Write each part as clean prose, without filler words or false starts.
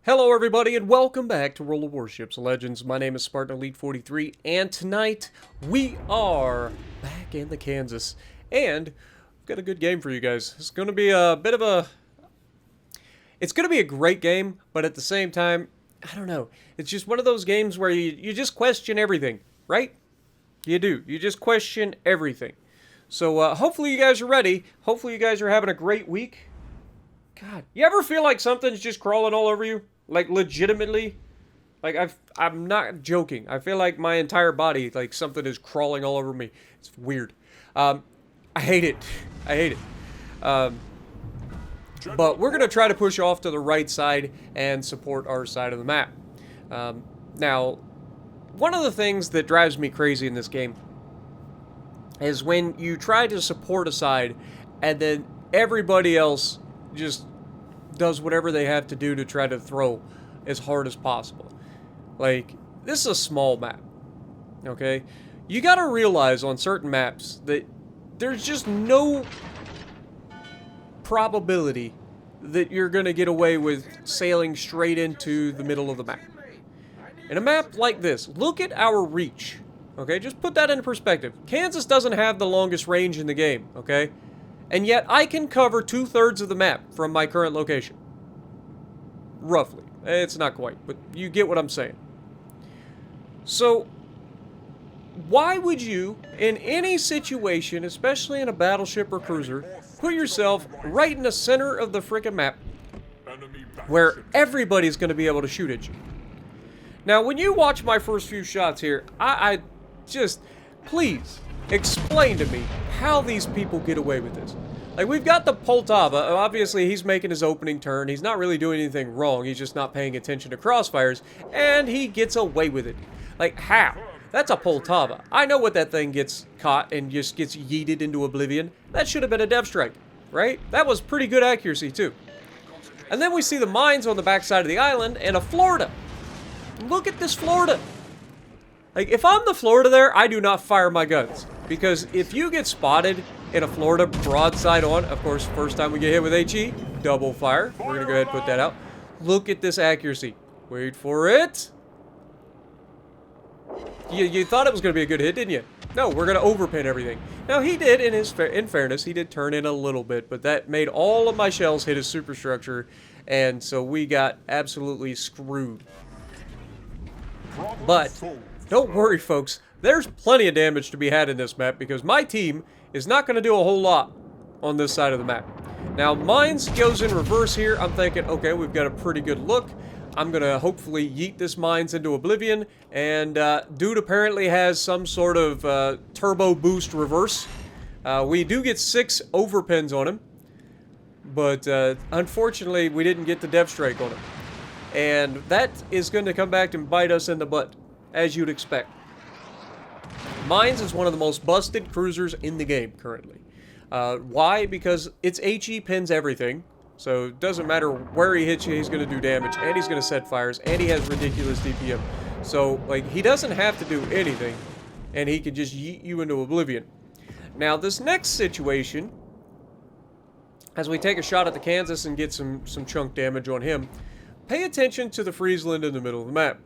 Hello everybody and welcome back to World of Warships Legends. My name is Spartan Elite 43 and tonight we are back in the Kansas and we've got a good game for you guys. It's going to be a bit of a... It's going to be a great game, but at the same time, I don't know. It's just one of those games where you just question everything, right? You do. You just question everything. So hopefully you guys are ready. Hopefully you guys are having a great week. God, you ever feel like something's just crawling all over you? Like, legitimately? Like, I'm not joking. I feel like my entire body, like, something is crawling all over me. It's weird. I hate it. I hate it. But we're going to try to push off to the right side and support our side of the map. Now, one of the things that drives me crazy in this game is when you try to support a side and then everybody else just does whatever they have to do to try to throw as hard as possible. Like, this is a small map, okay? You gotta realize on certain maps that there's just no probability that you're gonna get away with sailing straight into the middle of the map. In a map like this, look at our reach, okay? Just put that into perspective. Kansas doesn't have the longest range in the game, okay? And yet, I can cover 2/3 of the map from my current location. Roughly. It's not quite, but you get what I'm saying. So, why would you, in any situation, especially in a battleship or cruiser, put yourself right in the center of the frickin' map, where everybody's going to be able to shoot at you? Now, when you watch my first few shots here, I just, please, explain to me how these people get away with this. Like, we've got the Poltava. Obviously, he's making his opening turn. He's not really doing anything wrong. He's just not paying attention to crossfires, and he gets away with it. Like, how? That's a Poltava. I know what that thing gets caught and just gets yeeted into oblivion. That should have been a depth strike, right? That was pretty good accuracy, too. And then we see the mines on the backside of the island and a Florida. Look at this Florida. Like, if I'm the Florida there, I do not fire my guns. Because if you get spotted in a Florida broadside on, of course, first time we get hit with HE, double fire. We're going to go ahead and put that out. Look at this accuracy. Wait for it. You thought it was going to be a good hit, didn't you? No, we're going to overpin everything. Now, he did, in fairness, he did turn in a little bit, but that made all of my shells hit his superstructure, and so we got absolutely screwed. But don't worry, folks. There's plenty of damage to be had in this map because my team is not going to do a whole lot on this side of the map. Now, mines goes in reverse here. I'm thinking, okay, we've got a pretty good look. I'm going to hopefully yeet this mines into oblivion. And dude apparently has some sort of turbo boost reverse. We do get 6 overpins on him. But unfortunately, we didn't get the depth strike on him. And that is going to come back and bite us in the butt, as you'd expect. Mines is one of the most busted cruisers in the game currently. Why? Because its HE pins everything. So it doesn't matter where he hits you, he's going to do damage. And he's going to set fires. And he has ridiculous DPM. So, like, he doesn't have to do anything. And he can just yeet you into oblivion. Now, this next situation, as we take a shot at the Kansas and get some chunk damage on him, pay attention to the Friesland in the middle of the map.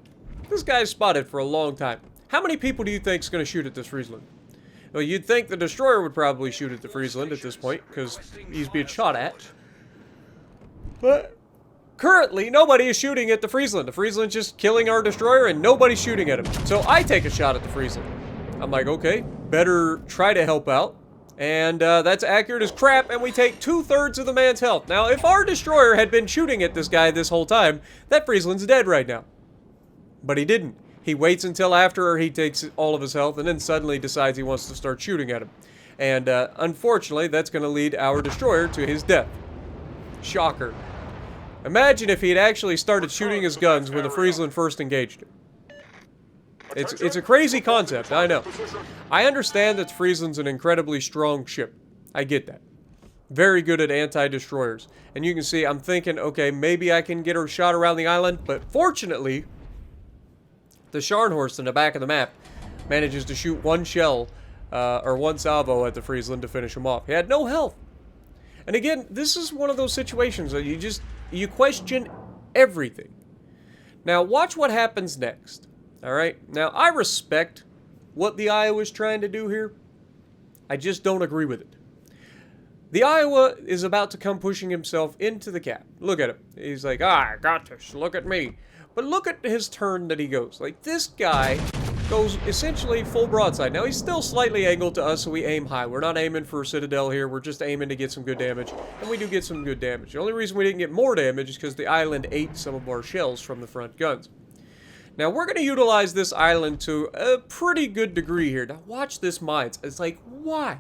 This guy's spotted for a long time. How many people do you think is going to shoot at this Friesland? Well, you'd think the destroyer would probably shoot at the Friesland at this point, because he's being shot at. But currently, nobody is shooting at the Friesland. The Friesland's just killing our destroyer, and nobody's shooting at him. So I take a shot at the Friesland. I'm like, okay, better try to help out. And that's accurate as crap, and we take 2/3 of the man's health. Now, if our destroyer had been shooting at this guy this whole time, that Friesland's dead right now. But he didn't. He waits until after he takes all of his health and then suddenly decides he wants to start shooting at him. And unfortunately, that's going to lead our destroyer to his death. Shocker. Imagine if he had actually started shooting his guns when the Friesland first engaged him. It's a crazy concept, I know. I understand that the Friesland's an incredibly strong ship. I get that. Very good at anti-destroyers. And you can see, I'm thinking, okay, maybe I can get a shot around the island, but fortunately, the Scharnhorst in the back of the map manages to shoot one shell, or one salvo at the Friesland to finish him off. He had no health. And again, this is one of those situations that you question everything. Now, watch what happens next. All right? Now, I respect what the Iowa's trying to do here. I just don't agree with it. The Iowa is about to come pushing himself into the gap. Look at him. He's like, I got this. Look at me. But look at his turn that he goes. Like, this guy goes essentially full broadside. Now, he's still slightly angled to us, so we aim high. We're not aiming for a Citadel here. We're just aiming to get some good damage. And we do get some good damage. The only reason we didn't get more damage is because the island ate some of our shells from the front guns. Now, we're going to utilize this island to a pretty good degree here. Now, watch this mines. It's like, why?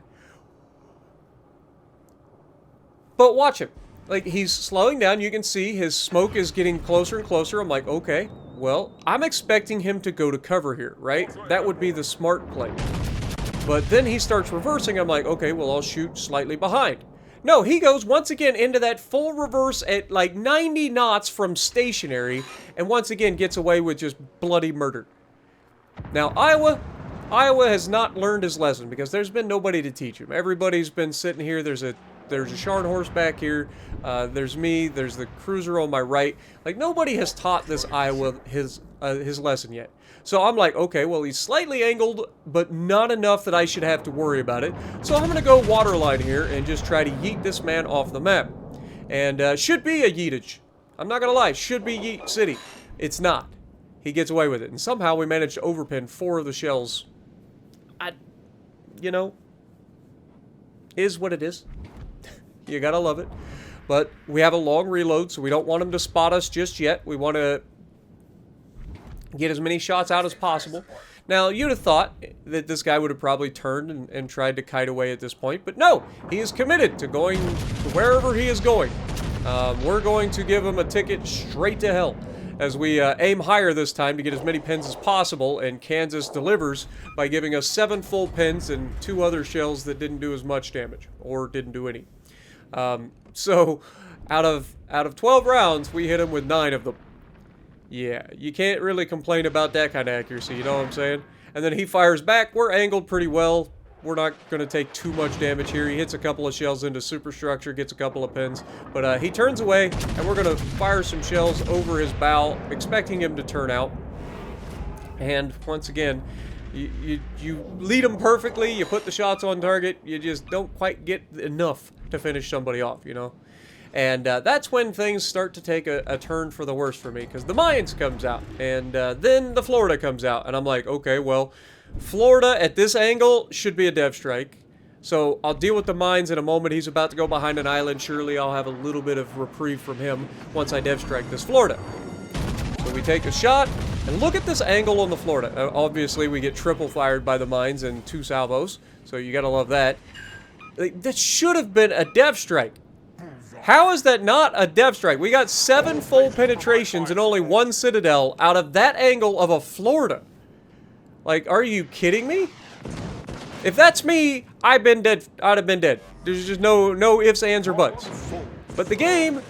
But watch him. Like, he's slowing down. You can see his smoke is getting closer and closer. I'm like, okay, well, I'm expecting him to go to cover here, right? That would be the smart play. But then he starts reversing. I'm like, okay, well, I'll shoot slightly behind. No, he goes once again into that full reverse at like 90 knots from stationary, and once again gets away with just bloody murder. Now, Iowa has not learned his lesson because there's been nobody to teach him. Everybody's been sitting here. There's a Sharn horse back here. There's me. There's the cruiser on my right. Like, nobody has taught this Iowa his lesson yet. So I'm like, okay, well, he's slightly angled, but not enough that I should have to worry about it. So I'm going to go waterline here and just try to yeet this man off the map. And should be a yeetage. I'm not going to lie. Should be Yeet City. It's not. He gets away with it. And somehow we managed to overpin 4 of the shells. You know, is what it is. You gotta love it. But we have a long reload, so we don't want him to spot us just yet. We want to get as many shots out as possible. Now, you'd have thought that this guy would have probably turned and tried to kite away at this point, but no, he is committed to going to wherever he is going. We're going to give him a ticket straight to hell as we aim higher this time to get as many pins as possible, and Kansas delivers by giving us 7 full pins and 2 other shells that didn't do as much damage, or didn't do any. So, out of 12 rounds, we hit him with 9 of them. Yeah, you can't really complain about that kind of accuracy, you know what I'm saying? And then he fires back. We're angled pretty well. We're not going to take too much damage here. He hits a couple of shells into superstructure, gets a couple of pins. But he turns away, and we're going to fire some shells over his bow, expecting him to turn out. And once again, you lead him perfectly. You put the shots on target. You just don't quite get enough to finish somebody off, you know? And that's when things start to take a turn for the worse for me, because the Mines comes out, and then the Florida comes out, and I'm like, okay, well, Florida at this angle should be a dev strike. So I'll deal with the Mines in a moment. He's about to go behind an island. Surely I'll have a little bit of reprieve from him once I dev strike this Florida. So we take a shot, and look at this angle on the Florida. Obviously, we get triple fired by the Mines and 2 salvos, so you gotta love that. That should have been a dev strike. How is that not a dev strike? We got 7 full penetrations and only 1 Citadel out of that angle of a Florida. Like, are you kidding me? If that's me, I'd have been dead. There's just no ifs, ands, or buts. But the game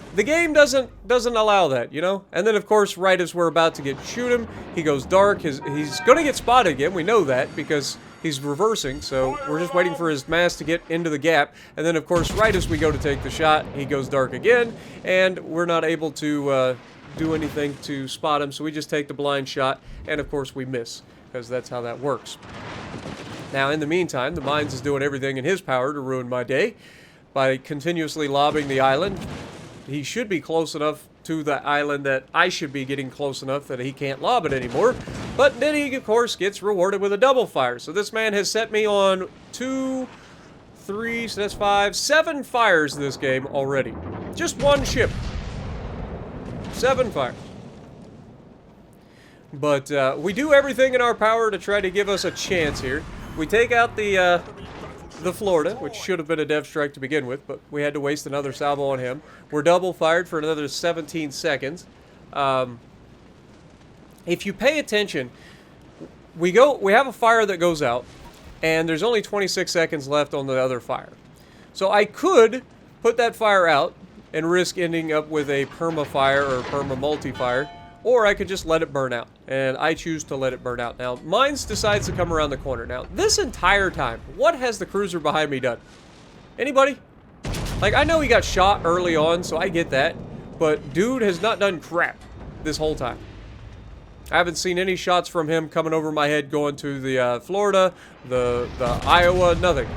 doesn't allow that, you know? And then, of course, right as we're about to shoot him, he goes dark. He's going to get spotted again. We know that because he's reversing, so we're just waiting for his mass to get into the gap. And then, of course, right as we go to take the shot, he goes dark again, and we're not able to do anything to spot him, so we just take the blind shot, and, of course, we miss, because that's how that works. Now, in the meantime, the Mines is doing everything in his power to ruin my day by continuously lobbing the island. He should be close enough to the island that I should be getting close enough that he can't lob it anymore. But then he, of course, gets rewarded with a double fire. So this man has set me on 2, 3, so that's 5, 7 fires in this game already. Just 1 ship. 7 fires. But we do everything in our power to try to give us a chance here. We take out the Florida, which should have been a dev strike to begin with, but we had to waste another salvo on him. We're double fired for another 17 seconds. If you pay attention, we have a fire that goes out, and there's only 26 seconds left on the other fire. So I could put that fire out and risk ending up with a perma fire or perma multi-fire, or I could just let it burn out, and I choose to let it burn out. Now, Mines decides to come around the corner. Now, this entire time, what has the cruiser behind me done? Anybody? Like, I know he got shot early on, so I get that, but dude has not done crap this whole time. I haven't seen any shots from him coming over my head going to the Florida, the Iowa, nothing.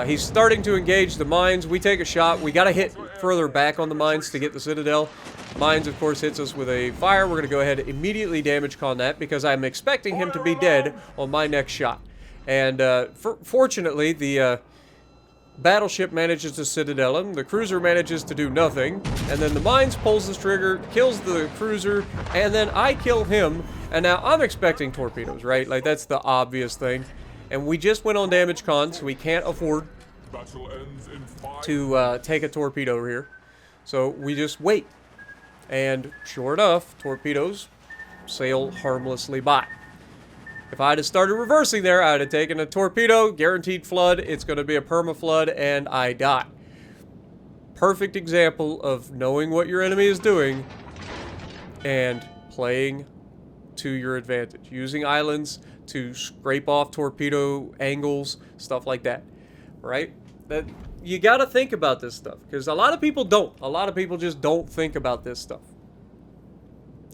He's starting to engage the mines. We take a shot. We got to hit further back on the mines to get the Citadel. Mines, of course, hits us with a fire. We're going to go ahead and immediately damage con that because I'm expecting him to be dead on my next shot. And fortunately, the Battleship manages to Citadel him. The cruiser manages to do nothing. And then the mines pulls the trigger, kills the cruiser, and then I kill him. And now I'm expecting torpedoes, right? Like, that's the obvious thing. And we just went on damage con, so we can't afford to take a torpedo here. So we just wait. And sure enough, torpedoes sail harmlessly by. If I had started reversing there, I would have taken a torpedo, guaranteed flood, it's going to be a perma-flood, and I die. Perfect example of knowing what your enemy is doing and playing to your advantage. Using islands to scrape off torpedo angles, stuff like that, right? That you got to think about this stuff, because a lot of people don't. A lot of people just don't think about this stuff.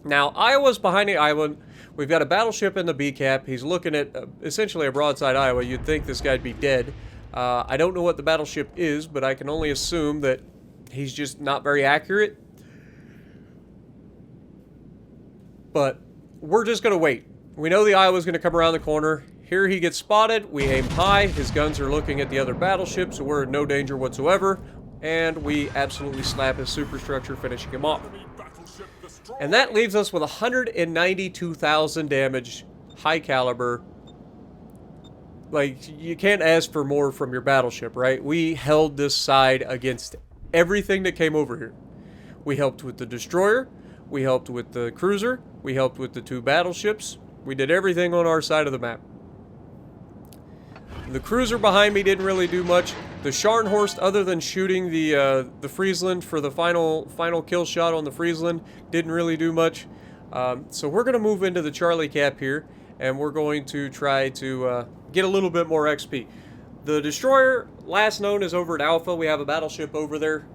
Now, Iowa's behind the island. We've got a battleship in the B cap. He's looking at essentially a broadside Iowa. You'd think this guy'd be dead. I don't know what the battleship is, but I can only assume that he's just not very accurate. But we're just going to wait. We know the Iowa's going to come around the corner. Here he gets spotted. We aim high. His guns are looking at the other battleship, so we're in no danger whatsoever. And we absolutely slap his superstructure, finishing him off. And that leaves us with 192,000 damage, high caliber. Like, you can't ask for more from your battleship, right? We held this side against everything that came over here. We helped with the destroyer. We helped with the cruiser. We helped with the 2 battleships. We did everything on our side of the map. The cruiser behind me didn't really do much. The Scharnhorst, other than shooting the Friesland for the final kill shot on the Friesland, didn't really do much. So we're going to move into the Charlie cap here, and we're going to try to get a little bit more XP. The destroyer, last known, is over at Alpha. We have a battleship over there.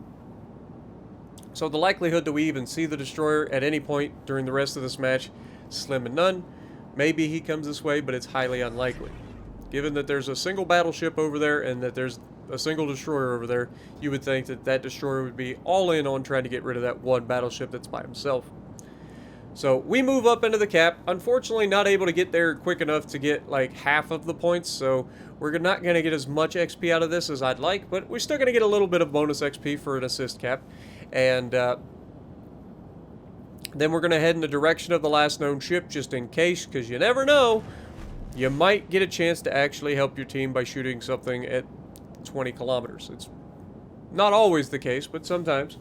So the likelihood that we even see the destroyer at any point during the rest of this match is slim and none. Maybe he comes this way, but it's highly unlikely. Given that there's a single battleship over there and that there's a single destroyer over there, you would think that that destroyer would be all in on trying to get rid of that one battleship that's by himself. So we move up into the cap. Unfortunately, not able to get there quick enough to get like half of the points, so we're not going to get as much XP out of this as I'd like, but we're still going to get a little bit of bonus XP for an assist cap. And then we're going to head in the direction of the last known ship, just in case, because you never know. You might get a chance to actually help your team by shooting something at 20 kilometers. It's not always the case, but sometimes.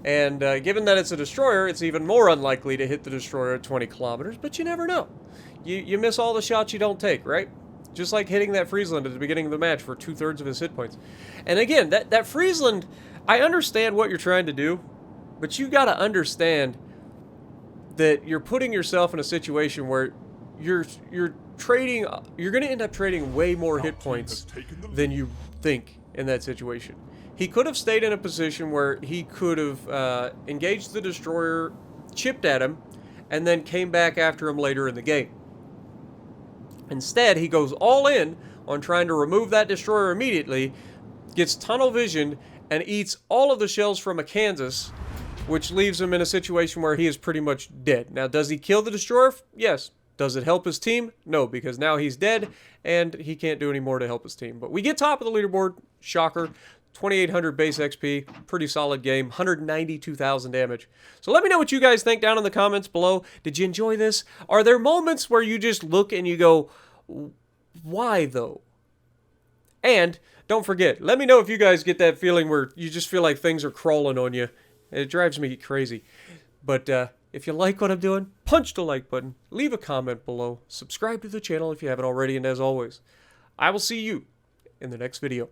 And given that it's a destroyer, it's even more unlikely to hit the destroyer at 20 kilometers, but you never know. You miss all the shots you don't take, right? Just like hitting that Friesland at the beginning of the match for 2/3 of his hit points. And again, that Friesland, I understand what you're trying to do, but you got to understand that you're putting yourself in a situation where you're trading, you're going to end up trading way more hit points than you think in that situation. He could have stayed in a position where he could have engaged the destroyer, chipped at him, and then came back after him later in the game. Instead, he goes all in on trying to remove that destroyer immediately, gets tunnel vision, and eats all of the shells from a Kansas, which leaves him in a situation where he is pretty much dead. Now, does he kill the destroyer? Yes. Does it help his team? No, because now he's dead, and he can't do any more to help his team. But we get top of the leaderboard. Shocker. 2,800 base XP. Pretty solid game. 192,000 damage. So let me know what you guys think down in the comments below. Did you enjoy this? Are there moments where you just look and you go, why though? And don't forget, let me know if you guys get that feeling where you just feel like things are crawling on you. It drives me crazy. But if you like what I'm doing, punch the like button, leave a comment below, subscribe to the channel if you haven't already, and as always, I will see you in the next video.